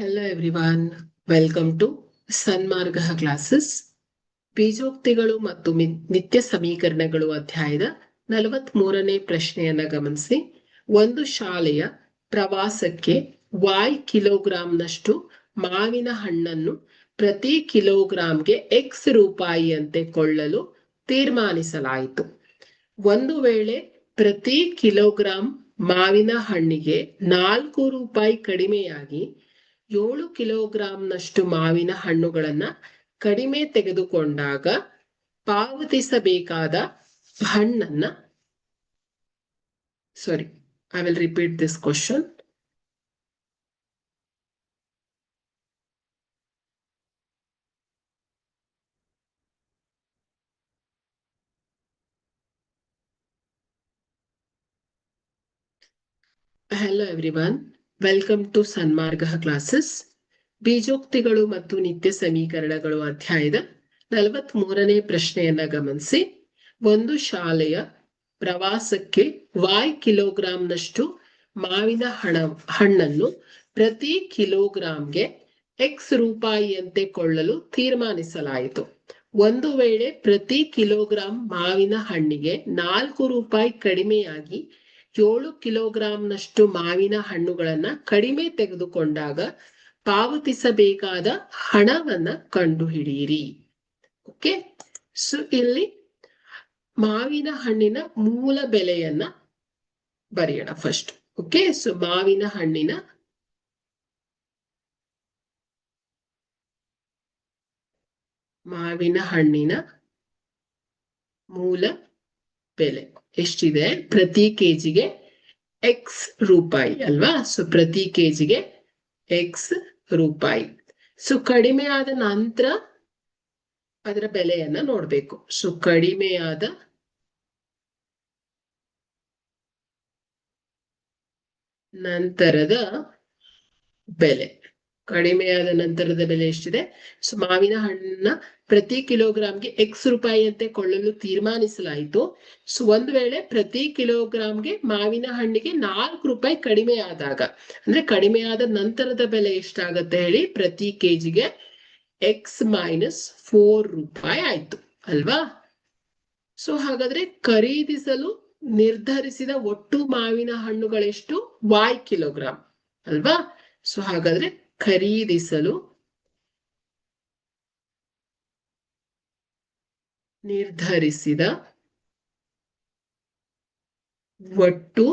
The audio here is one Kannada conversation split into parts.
Hello everyone, welcome to Sanmarga classes. ಬೀಜೋಕ್ತಿಗಳು ಮತ್ತು ನಿತ್ಯ ಸಮೀಕರಣಗಳು ಅಧ್ಯಾಯದ 43ನೇ ಪ್ರಶ್ನೆಯನ್ನ ಗಮನಿಸಿ. ಒಂದು ಶಾಲೆಯ ಪ್ರವಾಸಕ್ಕೆ y ಕಿಲೋಗ್ರಾಂನಷ್ಟು ಮಾವಿನ ಹಣ್ಣನ್ನು ಪ್ರತಿ ಕಿಲೋಗ್ರಾಂಗೆ x ರೂಪಾಯಿಯಂತೆ ಕೊಳ್ಳಲು ತೀರ್ಮಾನಿಸಲಾಯಿತು. ಒಂದು ವೇಳೆ ಪ್ರತಿ ಕಿಲೋಗ್ರಾಂ ಮಾವಿನ ಹಣ್ಣಿಗೆ 4 ರೂಪಾಯಿ ಕಡಿಮೆಯಾಗಿ 7 ಕಿಲೋಗ್ರಾಂನಷ್ಟು ಮಾವಿನ ಹಣ್ಣುಗಳನ್ನ ಕಡಿಮೆ ತೆಗೆದುಕೊಂಡಾಗ ಪಾವತಿಸಬೇಕಾದ ಹಣ್ಣನ್ನ I will repeat this question. Hello everyone, welcome to Sanmarga classes. ಬೀಜೋಕ್ತಿಗಳು ಮತ್ತು ನಿತ್ಯ ಸಮೀಕರಣಗಳು ಅಧ್ಯಾಯದ 43ನೇ ಪ್ರಶ್ನೆಯನ್ನ ಗಮನಿಸಿ. ಒಂದು ಶಾಲೆಯ ಪ್ರವಾಸಕ್ಕೆ y ಕಿಲೋಗ್ರಾಂನಷ್ಟು ಮಾವಿನ ಹಣ್ಣನ್ನು ಪ್ರತಿ ಕಿಲೋಗ್ರಾಂಗೆ x ರೂಪಾಯಿಯಂತೆ ಕೊಳ್ಳಲು ತೀರ್ಮಾನಿಸಲಾಯಿತು. ಒಂದು ವೇಳೆ ಪ್ರತಿ ಕಿಲೋಗ್ರಾಂ ಮಾವಿನ ಹಣ್ಣಿಗೆ 4 ರೂಪಾಯಿ ಕಡಿಮೆಯಾಗಿ 7 ಕಿಲೋಗ್ರಾಂನಷ್ಟು ಮಾವಿನ ಹಣ್ಣುಗಳನ್ನ ಕಡಿಮೆ ತೆಗೆದುಕೊಂಡಾಗ ಪಾವತಿಸಬೇಕಾದ ಹಣವನ್ನ ಕಂಡುಹಿಡಿಯಿರಿ. ಓಕೆ, ಸೊ ಇಲ್ಲಿ ಮಾವಿನ ಹಣ್ಣಿನ ಮೂಲ ಬೆಲೆಯನ್ನ ಬರೆಯೋಣ ಫಸ್ಟ್. ಓಕೆ, ಸೊ ಮಾವಿನ ಹಣ್ಣಿನ ಮೂಲ ಬೆಲೆ ಎಷ್ಟಿದೆ? ಪ್ರತಿ ಕೆಜಿಗೆ x ರೂಪಾಯಿ ಅಲ್ವಾ? ಸೊ ಪ್ರತಿ ಕೆಜಿಗೆ x ರೂಪಾಯಿ. ಸೊ ಕಡಿಮೆ ಆದ ನಂತರ ಅದರ ಬೆಲೆಯನ್ನ ನೋಡ್ಬೇಕು. ಸೊ ಕಡಿಮೆಯಾದ ನಂತರದ ಬೆಲೆ ಎಷ್ಟಿದೆ? ಸೊ ಮಾವಿನ ಹಣ್ಣನ್ನ ಪ್ರತಿ ಕಿಲೋಗ್ರಾಂಗೆ x ರೂಪಾಯಿಯಂತೆ ಕೊಳ್ಳಲು ತೀರ್ಮಾನಿಸಲಾಯಿತು. ಸೊ ಒಂದು ವೇಳೆ ಪ್ರತಿ ಕಿಲೋಗ್ರಾಂಗೆ ಮಾವಿನ ಹಣ್ಣಿಗೆ 4 ರೂಪಾಯಿ ಕಡಿಮೆ ಆದಾಗ, ಅಂದ್ರೆ ಕಡಿಮೆ ಆದ ನಂತರದ ಬೆಲೆ ಎಷ್ಟಾಗತ್ತೆ ಹೇಳಿ? ಪ್ರತಿ ಕೆಜಿಗೆ x - 4 ರೂಪಾಯಿ ಆಯ್ತು ಅಲ್ವಾ? ಸೊ ಹಾಗಾದ್ರೆ ಖರೀದಿಸಲು ನಿರ್ಧರಿಸಿದ ಒಟ್ಟು ಮಾವಿನ ಹಣ್ಣುಗಳೆಷ್ಟು? y ಕಿಲೋಗ್ರಾಂ ಅಲ್ವಾ? ಸೊ ಹಾಗಾದ್ರೆ ಖರೀದಿಸಲು ನಿರ್ಧರಿಸಿದ ಒಟ್ಟು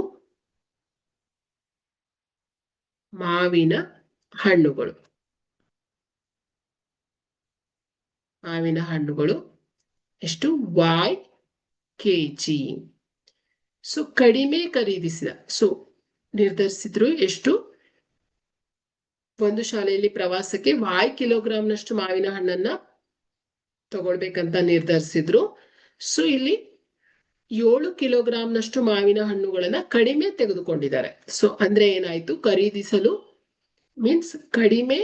ಮಾವಿನ ಹಣ್ಣುಗಳು ಎಷ್ಟು? y KG. ಸೊ ಕಡಿಮೆ ಖರೀದಿಸಿದ, ಸೊ ನಿರ್ಧರಿಸಿದ್ರು ಎಷ್ಟು? ಒಂದು ಶಾಲೆಯಲ್ಲಿ ಪ್ರವಾಸಕ್ಕೆ y ಕಿಲೋಗ್ರಾಂನಷ್ಟು ಮಾವಿನ ಹಣ್ಣನ್ನ ತಗೊಳ್ಬೇಕಂತ ನಿರ್ಧರಿಸಿದ್ರು. ಸೊ ಇಲ್ಲಿ 7 ಕಿಲೋಗ್ರಾಂನಷ್ಟು ಮಾವಿನ ಹಣ್ಣುಗಳನ್ನ ಕಡಿಮೆ ತೆಗೆದುಕೊಂಡಿದ್ದಾರೆ. ಸೊ ಅಂದ್ರೆ ಏನಾಯ್ತು? ಖರೀದಿಸಲು ಮೀನ್ಸ್ ಕಡಿಮೆ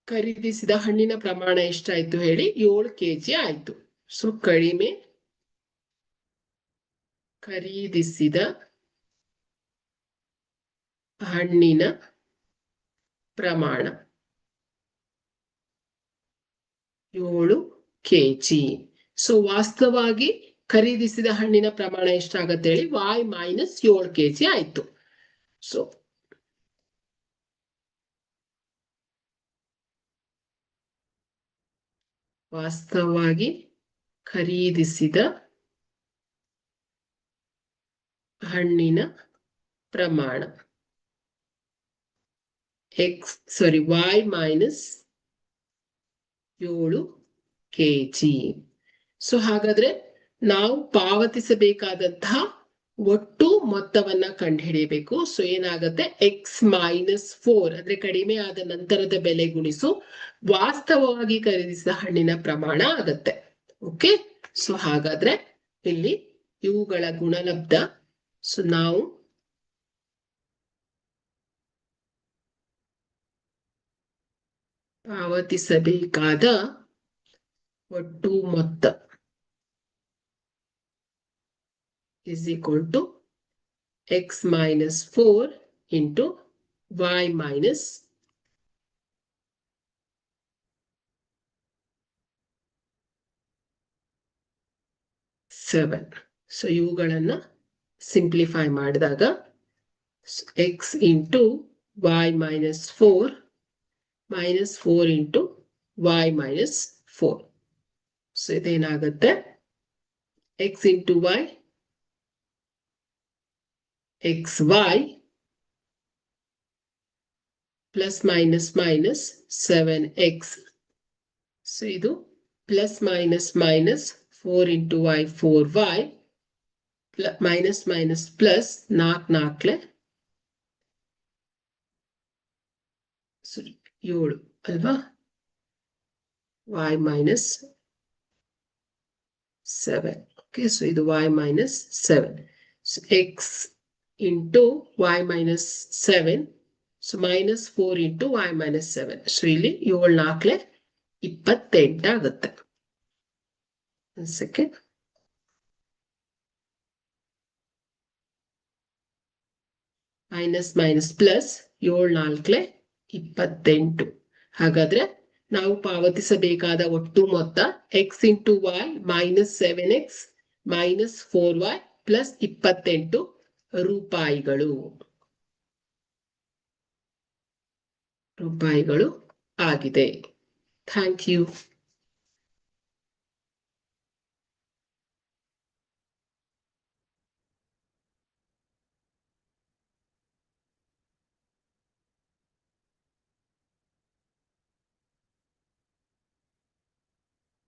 ಖರೀದಿಸಿದ ಹಣ್ಣಿನ ಪ್ರಮಾಣ ಎಷ್ಟಾಯ್ತು ಹೇಳಿ? 7 ಕೆಜಿ ಆಯ್ತು. ಸೊ ಕಡಿಮೆ ಖರೀದಿಸಿದ ಹಣ್ಣಿನ ಪ್ರಮಾಣ 7 ಕೆಜಿ. ಸೊ ವಾಸ್ತವವಾಗಿ ಖರೀದಿಸಿದ ಹಣ್ಣಿನ ಪ್ರಮಾಣ ಎಷ್ಟಾಗತ್ತೆ ಹೇಳಿ? y - 7 ಕೆಜಿ ಆಯ್ತು. ಸೊ ವಾಸ್ತವವಾಗಿ ಖರೀದಿಸಿದ ಹಣ್ಣಿನ ಪ್ರಮಾಣ y - 7 ಕೆಜಿ. ಸೊ ಹಾಗಾದ್ರೆ ನಾವು ಪಾವತಿಸಬೇಕಾದಂತಹ ಒಟ್ಟು ಮೊತ್ತವನ್ನ ಕಂಡುಹಿಡಿಯಬೇಕು. ಸೊ ಏನಾಗತ್ತೆ? x - 4 ಅಂದ್ರೆ ಕಡಿಮೆ ಆದ ನಂತರದ ಬೆಲೆ ಗುಣಿಸು ವಾಸ್ತವವಾಗಿ ಖರೀದಿಸಿದ ಹಣ್ಣಿನ ಪ್ರಮಾಣ ಆಗತ್ತೆ. ಓಕೆ, ಸೊ ಹಾಗಾದ್ರೆ ಇಲ್ಲಿ ಇವುಗಳ ಗುಣಲಬ್ಧ. ಸೊ ನಾವು ಪಾವತಿಸಬೇಕಾದ ಒಟ್ಟು ಮೊತ್ತ = x - 4 × y - 7. ಸೊ ಇವುಗಳನ್ನ ಸಿಂಪ್ಲಿಫೈ ಮಾಡಿದಾಗ x into y minus 4 minus 4 into y minus 4. So ಇದೇನಾಗುತ್ತೆ x into y xy plus minus minus 7x. So ಇದು plus minus minus 4 into y 4y minus minus plus 4 4 7 ಅಲ್ವಾ y minus 7. Okay, so ಇದು y minus 7. So x into y minus 7. So minus 4 into y minus 7. So ಇಲ್ಲಿ 7 4 28 ಆಗುತ್ತೆ. One second. Minus minus plus 7 4 28. ಹಾಗಾದ್ರೆ ನಾವು ಪಾವತಿಸಬೇಕಾದ ಒಟ್ಟು ಮೊತ್ತ x into y minus 7x minus 4y plus 28 ರೂಪಾಯಿಗಳು ಆಗಿದೆ. Thank you.